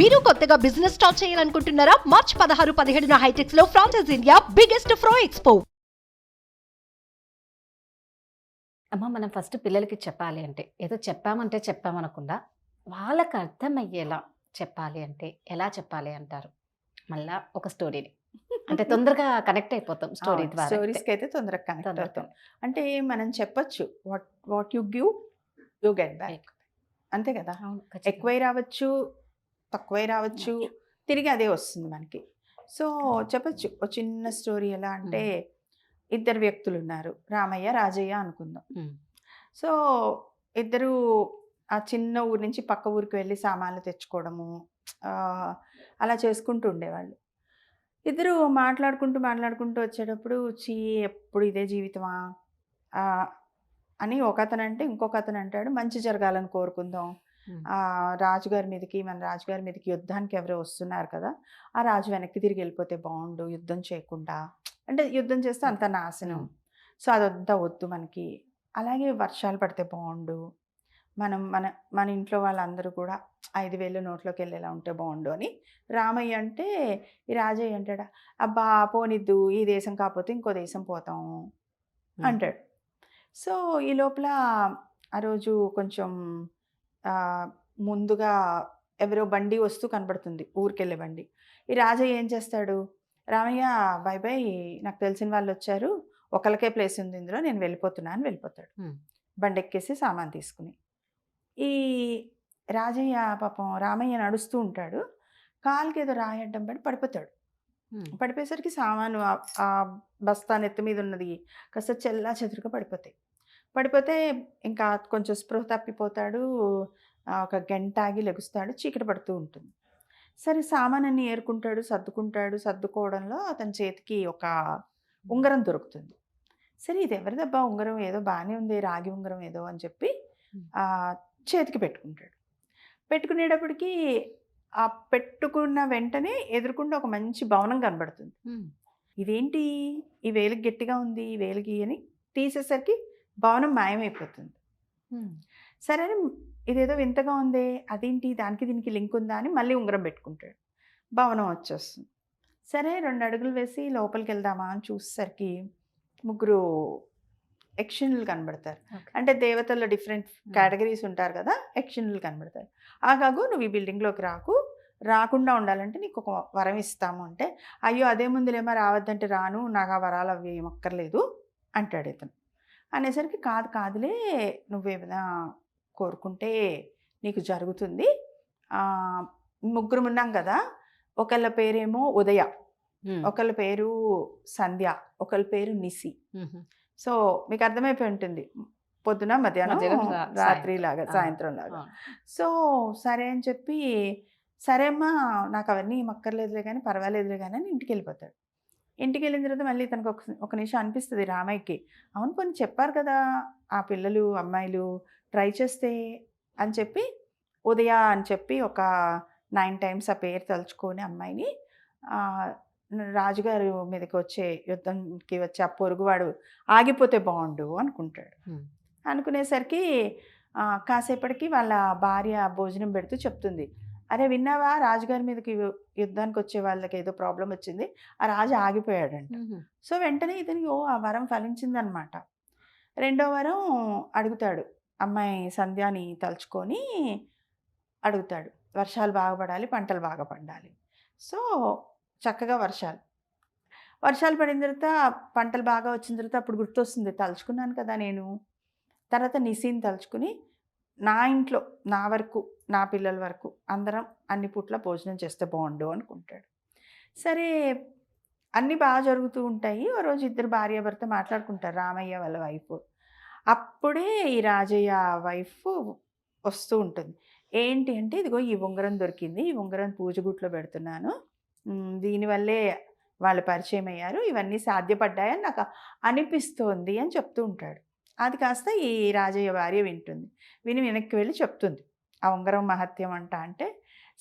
మీరు కొత్తగా business start చేయాలనుకుంటున్నారా? మార్చ్ 16, 17న హైటెక్స్ లో ఫ్రాన్సెస్ ఇండియా బిగ్గెస్ట్ ఫ్రో ఎక్స్పో. అమ్మ మనం ఫస్ట్ పిల్లలకి చెప్పాలి అంటే ఏదో చెప్పామంటే చెప్పామనకుండా వాళ్ళకి అర్థమయ్యేలా చెప్పాలి అంటే ఎలా చెప్పాలి అంటారు? మళ్ళా ఒక స్టోరీని అంటే తొందరగా కనెక్ట్ అయిపోతాం స్టోరీ ద్వారా అయితే. స్టోరీస్కి అయితే తొందరగా కనెక్ట్ తొందరగా అవుతాం. అంటే మనం చెప్పొచ్చు, what you give you get back, అంతే కదా. అవును, ఖచ్చితంగా. ఎక్కువై రావచ్చు, తక్కువై రావచ్చు, తిరిగి అదే వస్తుంది మనకి. సో చెప్పొచ్చు ఒక చిన్న స్టోరీ. ఎలా అంటే ఇద్దరు వ్యక్తులు ఉన్నారు, రామయ్య రాజయ్య అనుకుందాం. ఉమ్, సో ఇద్దరు ఆ చిన్న ఊరు నుంచి పక్క ఊరికి వెళ్ళి సామాన్లు తెచ్చుకోవడము ఆ, అలా చేసుకుంటూ ఉండేవాళ్ళు. ఇద్దరు మాట్లాడుకుంటూ వచ్చేటప్పుడు ఎప్పుడు ఇదే జీవితమా ఆ, అని ఒక అతను అంటే ఇంకొక అతను అంటాడు, మంచి జరగాలని కోరుకుందాం. ఉమ్, మన రాజుగారి మీదకి యుద్ధానికి ఎవరో వస్తున్నారు కదా, ఆ రాజు వెనక్కి తిరిగి వెళ్ళిపోతే బాగుండు, యుద్ధం చేయకుండా. అంటే యుద్ధం చేస్తే అంత నాశనం. సో అదంతా వద్దు మనకి. అలాగే వర్షాలు పడితే బాగుండు, మన మన ఇంట్లో వాళ్ళందరూ కూడా 5,000 నోట్లోకి వెళ్ళేలా ఉంటే బాగుండు అని రామయ్య అంటే, ఈ రాజయ్య అంటాడా, అబ్బా పోనిద్దు, ఈ దేశం కాకపోతే ఇంకో దేశం పోతాం అంటాడు. సో ఈ లోపల ఆ రోజు కొంచెం ఆ, ముందుగా ఎవరో బండి వస్తూ కనబడుతుంది, ఊరికెళ్ళే బండి. ఈ రాజయ్య ఏం చేస్తాడు, రామయ్య బై బై, నాకు తెలిసిన వాళ్ళు వచ్చారు, ఒకరికే ప్లేస్ ఉంది ఇందులో, నేను వెళ్ళిపోతున్నా అని వెళ్ళిపోతాడు. ఉమ్, బండి ఎక్కేసి సామాన్ తీసుకుని. ఈ రాజయ్య పాపం రామయ్య నడుస్తూ ఉంటాడు, కాలుకి ఏదో రాయడ్డం పడి పడిపోతాడు. ఉమ్, పడిపోయేసరికి సామాను ఆ బస్తా నెత్తి మీద ఉన్నది కాస్త చెల్లా చెదురుగా పడిపోతే ఇంకా కొంచెం స్పృహ తప్పిపోతాడు. ఒక గంట ఆగి లెగుస్తాడు, చీకటి పడుతూ ఉంటుంది. సరే సామానన్ని ఏరుకుంటాడు, సర్దుకోవడంలో అతని చేతికి ఒక ఉంగరం దొరుకుతుంది. సరే ఇది ఎవరిదబ్బా ఉంగరం, ఏదో బాగానే ఉంది, రాగి ఉంగరం ఏదో అని చెప్పి ఆ చేతికి పెట్టుకుంటాడు. పెట్టుకునేటప్పటికి ఆ పెట్టుకున్న వెంటనే ఎదురుకుండా ఒక మంచి భవనం కనబడుతుంది. ఉమ్, ఇదేంటి, ఈ వేలికి గట్టిగా ఉంది, ఈ వేలికి అని తీసేసరికి భవనం మాయమైపోతుంది. ఉమ్, సరే అని ఇదేదో వింతగా ఉందే, అదేంటి, దానికి దీనికి లింక్ ఉందా అని మళ్ళీ ఉంగరం పెట్టుకుంటాడు. భవనం వచ్చేస్తుంది. సరే 2 అడుగులు వేసి లోపలికి వెళ్దామా అని చూసేసరికి ముగ్గురు యక్షిణులు కనబడతారు. ఓకే. అంటే దేవతల్లో డిఫరెంట్ కేటగిరీస్ ఉంటారు కదా, యక్షిణులు కనబడతారు. ఆగాగు, నువ్వు ఈ బిల్డింగ్లోకి రాకుండా ఉండాలంటే నీకు ఒక వరం ఇస్తాము అంటే, అయ్యో అదే ముందులేమో రావద్దంటే రాను, నాకు ఆ వరాలు అవి ఏమక్కర్లేదు అంటాడు ఇతను. అనేసరికి కాదులే, నువ్వేమైనా కోరుకుంటే నీకు జరుగుతుంది. ముగ్గురు ఉన్నాం కదా, ఒకళ్ళ పేరేమో ఉదయ, ఉమ్, ఒకళ్ళ పేరు సంధ్య, ఒకళ్ళ పేరు నిసి. ఉమ్, సో మీకు అర్థమైపోయి ఉంటుంది, పొద్దున మధ్యాహ్నం రాత్రి లాగా, సాయంత్రం లాగా. సో సరే అని చెప్పి, సరే అమ్మా నాకు అవన్నీ మక్కర్లేదులే కానీ పర్వాలేదులే కానీ అని ఇంటికి వెళ్ళిపోతాడు. ఇంటికి వెళ్ళిన తర్వాత మళ్ళీ తనకు ఒక నిమిషం అనిపిస్తుంది రామయ్యకి, అవును పోనీ చెప్పారు కదా ఆ పిల్లలు అమ్మాయిలు ట్రై చేస్తే అని చెప్పి, ఉదయ అని చెప్పి ఒక 9 times ఆ పేరు తలుచుకొని అమ్మాయిని రాజుగారి మీదకి యుద్ధంకి వచ్చే ఆ పొరుగువాడు ఆగిపోతే బాగుండు అనుకుంటాడు. అనుకునేసరికి కాసేపటికి వాళ్ళ భార్య భోజనం పెడుతూ చెప్తుంది, అరే విన్నావా, రాజుగారి మీదకి యుద్ధానికి వచ్చే వాళ్ళకి ఏదో ప్రాబ్లం వచ్చింది, ఆ రాజు ఆగిపోయాడంట. సో వెంటనే ఇతనికి ఆ వరం ఫలించిందనమాట. 2వ వరం అడుగుతాడు, అమ్మాయి సంధ్యాని తలుచుకొని అడుగుతాడు, వర్షాలు బాగా పడాలి, పంటలు బాగా పండాలి. సో చక్కగా వర్షాలు పడిన తర్వాత పంటలు బాగా వచ్చిన తర్వాత అప్పుడు గుర్తొస్తుంది, తలుచుకున్నాను కదా నేను. తర్వాత నిసిని తలుచుకుని, నా ఇంట్లో నా వరకు, నా పిల్లల వరకు అందరం అన్ని పూట్ల భోజనం చేస్తే బాగుండు అనుకుంటాడు. సరే అన్నీ బాగా జరుగుతూ ఉంటాయి. ఓ రోజు ఇద్దరు భార్యాభర్త మాట్లాడుకుంటారు, రామయ్య వాళ్ళ వైఫ్. అప్పుడే ఈ రాజయ్య వైఫ్ వస్తూ ఉంటుంది. ఏంటి అంటే, ఇదిగో ఈ ఉంగరం దొరికింది, ఈ ఉంగరం పూజగుట్లో పెడుతున్నాను, దీనివల్లే వాళ్ళు పరిచయం అయ్యారు, ఇవన్నీ సాధ్యపడ్డాయని నాకు అనిపిస్తోంది అని చెప్తూ ఉంటాడు. అది కాస్త ఈ రాజయ్య భార్య వింటుంది. వెనక్కి వెళ్ళి చెప్తుంది ఆ ఉంగరం మహత్యం అంటే,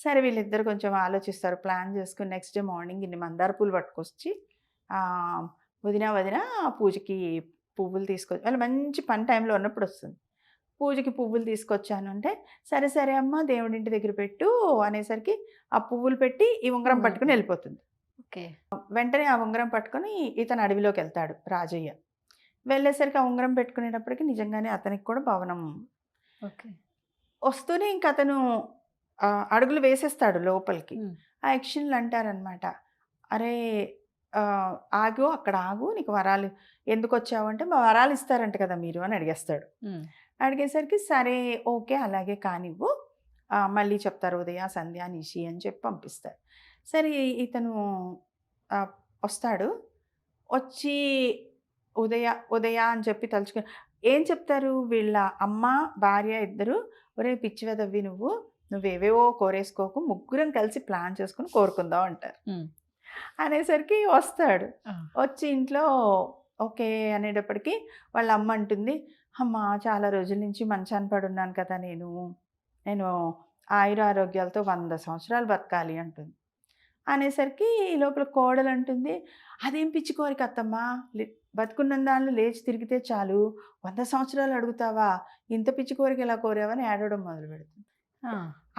సరే వీళ్ళిద్దరు కొంచెం ఆలోచిస్తారు, ప్లాన్ చేసుకుని నెక్స్ట్ డే మార్నింగ్ ఇన్ని మందార పూలు పట్టుకొచ్చి వదిన పూజకి పువ్వులు తీసుకొచ్చి, వాళ్ళు మంచి పని టైంలో ఉన్నప్పుడు వస్తుంది, పూజకి పువ్వులు తీసుకొచ్చాను అంటే, సరే సరే అమ్మ దేవుడింటి దగ్గర పెట్టు అనేసరికి ఆ పువ్వులు పెట్టి ఈ ఉంగరం పట్టుకుని వెళ్ళిపోతుంది. ఓకే. వెంటనే ఆ ఉంగరం పట్టుకొని ఇతను అడవిలోకి వెళ్తాడు రాజయ్య. వెళ్ళేసరికి ఆ ఉంగరం పెట్టుకునేటప్పటికి నిజంగానే అతనికి కూడా భవనం ఓకే. వస్తూనే ఇంక అతను అడుగులు వేసేస్తాడు లోపలికి. ఆ యక్షులు అంటారనమాట, అరే ఆగు, అక్కడ ఆగు, నీకు వరాలు ఎందుకు వచ్చావు అంటే, మా వరాలు ఇస్తారంట కదా మీరు అని అడిగేస్తాడు. అడిగేసరికి సరే ఓకే అలాగే కానివ్వు, మళ్ళీ చెప్తారు ఉదయ సంధ్య నిషి అని చెప్పి పంపిస్తారు. సరే ఇతను వస్తాడు, వచ్చి ఉదయ అని చెప్పి తలుచుకొని ఏం చెప్తారు వీళ్ళ అమ్మ భార్య ఇద్దరు, ఒరే పిచ్చివెదవ్వి నువ్వేవేవో కోరేసుకోకు, ముగ్గురం కలిసి ప్లాన్ చేసుకుని కోరుకుందాం అంటారు. అనేసరికి వస్తాడు, వచ్చి ఇంట్లో ఓకే అనేటప్పటికి వాళ్ళ అమ్మ అంటుంది, అమ్మ చాలా రోజుల నుంచి మంచాన పడున్నాను కదా నేను ఆయుర ఆరోగ్యాలతో 100 సంవత్సరాలు బతకాలి అంటుంది. అనేసరికి ఈ లోపల కోడలు అంటుంది, అదేం పిచ్చి కోరిక అత్తమ్మా, బతుకున్న దానిలో లేచి తిరిగితే చాలు, 100 సంవత్సరాలు అడుగుతావా, ఇంత పిచ్చి కోరిక ఎలా కోరావని ఏడవడం మొదలు పెడుతుంది.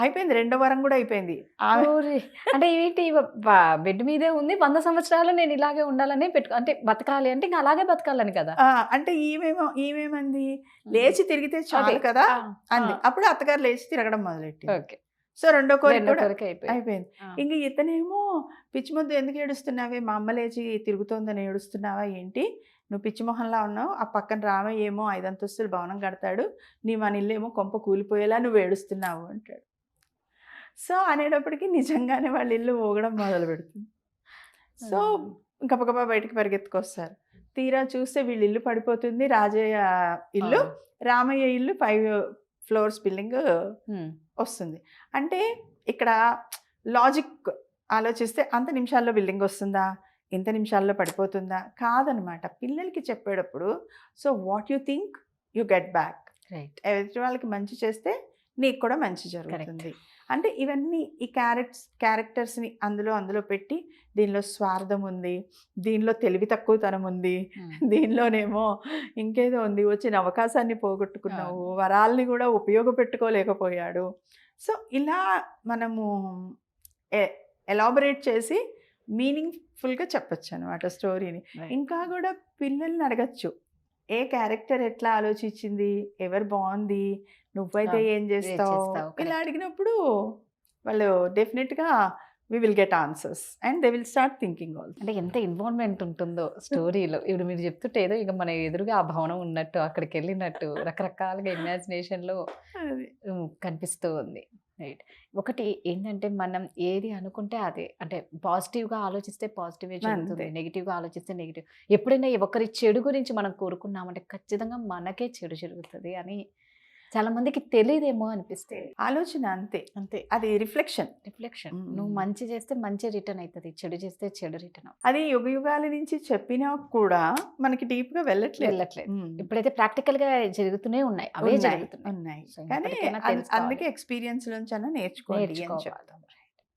అయిపోయింది, 2వ వరం కూడా అయిపోయింది. అంటే ఏంటి, బెడ్ మీదే ఉంది 100 సంవత్సరాలు నేను ఇలాగే ఉండాలని అంటే బతకాలి అంటే ఇంకా అలాగే బతకాలని కదా. అంటే ఈమెమంది లేచి తిరిగితే చాలు కదా అంది. అప్పుడు అత్తగారు లేచి తిరగడం మొదలెట్టి. ఓకే. సో 2వ కోరిక అయిపోయింది. ఇంక ఇతనేమో పిచ్చి ముద్దు ఎందుకు ఏడుస్తున్నావే, మా అమ్మ లేచి తిరుగుతోందని ఏడుస్తున్నావా ఏంటి, నువ్వు పిచ్చి మొహంలా ఉన్నావు, ఆ పక్కన రామయ్య ఏమో 5 అంతస్తుల భవనం కడతాడు, నీ మన ఇల్లు ఏమో కొంప కూలిపోయేలా నువ్వు ఏడుస్తున్నావు అంటాడు. సో అనేటప్పటికి నిజంగానే వాళ్ళ ఇల్లు ఊగడం మొదలు పెడుతుంది. సో గబగబా బయటికి పరిగెత్తుకొస్తారు. తీరా చూస్తే వీళ్ళ ఇల్లు పడిపోతుంది, రాజయ్య ఇల్లు, రామయ్య ఇల్లు 5 ఫ్లోర్స్ బిల్డింగ్ వస్తుంది. అంటే ఇక్కడ లాజిక్ ఆలోచిస్తే అంత నిమిషాల్లో బిల్డింగ్ వస్తుందా, ఇంత నిమిషాల్లో పడిపోతుందా, కాదనమాట. పిల్లలకి చెప్పేటప్పుడు so what you think you get back. Right. ఎదుటి వాళ్ళకి మంచి చేస్తే నీకు కూడా మంచి జరుగుతుంది. అంటే ఇవన్నీ ఈ క్యారెక్టర్స్ని అందులో పెట్టి, దీనిలో స్వార్థం ఉంది, దీనిలో తెలివి తక్కువతనం ఉంది, దీనిలోనేమో ఇంకేదో ఉంది, వచ్చిన అవకాశాన్ని పోగొట్టుకున్నావు, వరాల్ని కూడా ఉపయోగపెట్టుకోలేకపోయాడు. సో ఇలా మనము ఎలాబరేట్ చేసి మీనింగ్ఫుల్గా చెప్పచ్చు అనమాట స్టోరీని. ఇంకా కూడా పిల్లల్ని అడగచ్చు, ఏ క్యారెక్టర్ ఎట్లా ఆలోచించింది, ఎవరు బాగుంది, నువ్వైతే ఏం చేస్తావు, ఇలా అడిగినప్పుడు వాళ్ళు డెఫినెట్గా we will get answers and they will start thinking also. అంటే ఎంత ఇన్వాల్వ్మెంట్ ఉంటుందో స్టోరీలో. ఇప్పుడు మీరు చెప్తుంటే ఏదో ఇక మన ఎదురుగా ఆ భవనం ఉన్నట్టు, అక్కడికి వెళ్ళినట్టు రకరకాలుగా ఇమాజినేషన్లో కనిపిస్తూ ఉంది. రైట్. ఒకటి ఏంటంటే మనం ఏది అనుకుంటే అదే, అంటే పాజిటివ్గా ఆలోచిస్తే పాజిటివే జరుగుతుంది, నెగిటివ్గా ఆలోచిస్తే నెగిటివ్. ఎప్పుడైనా ఒకరి చెడు గురించి మనం కోరుకున్నామంటే ఖచ్చితంగా మనకే చెడు జరుగుతుంది అని చాలా మందికి తెలియదేమో అనిపిస్తే. ఆలోచన అంతే, అది రిఫ్లెక్షన్. నువ్వు మంచి చేస్తే మంచి రిటర్న్ అవుతుంది, చెడు చేస్తే చెడు రిటర్న్ అవుతుంది. అది యుగాల నుంచి చెప్పినా కూడా మనకి డీప్ గా వెళ్ళట్లేదు. ఇప్పుడైతే ప్రాక్టికల్ గా జరుగుతూనే ఉన్నాయి, అవే జరుగుతున్నాయి. కానీ అందుకే ఎక్స్పీరియన్స్ నుంచి అన్న నేర్చుకోవాలి.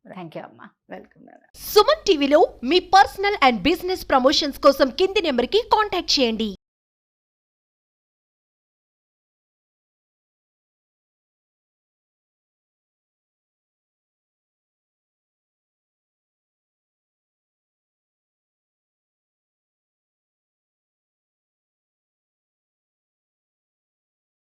థ్యాంక్ యూ అమ్మా. వెల్కమ్. సుమన్ టీవీలో మీ పర్సనల్ అండ్ బిజినెస్ ప్రమోషన్స్ కోసం కింది నెంబర్కి కాంటాక్ట్ చేయండి.